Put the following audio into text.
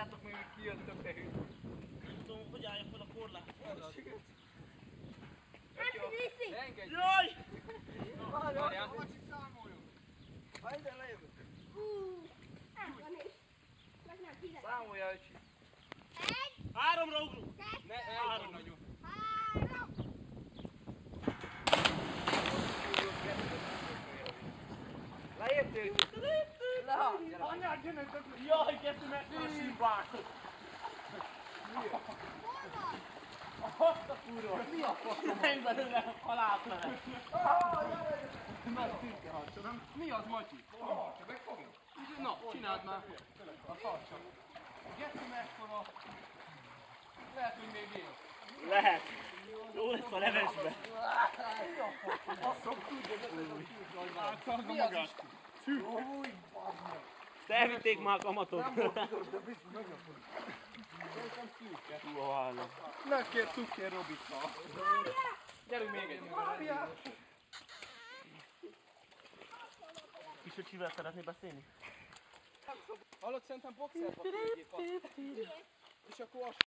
Látjátok még, hogy kijöttök te hűt. Nem tudom, hogy álljak fel a korlát. Engedj! Jaj! Várjál! Ha ide lejövök. Számolja, hogy... 3-ra ugrunk! Ne, Három. nagyon. Leértél? Anyád, gyere! Jaj, kettő mekkora sírbák! Azt a kurva! Mi a faszom? Menj belőle, haláltelen! Nagy szürke harcsa, nem? Mi az, Matyi? Megfogom? Na, csináld már. A harcsa. Geci mekkora. Lehet, hogy még él. Lehet! Jó lesz a levesbe! Basszom, tudja, Mi az Isten? Ezt elvitték már a kamatot! nem volt tudod, de biztos megnyomod. Szerintem szürke. Hú, a vállam. Nem kér cukér Robika. Gyerünk még egy. Várjál! Kisöcsivel szeretnél beszélni? Hallod, szerintem boxerba küldjék azt. És akkor azt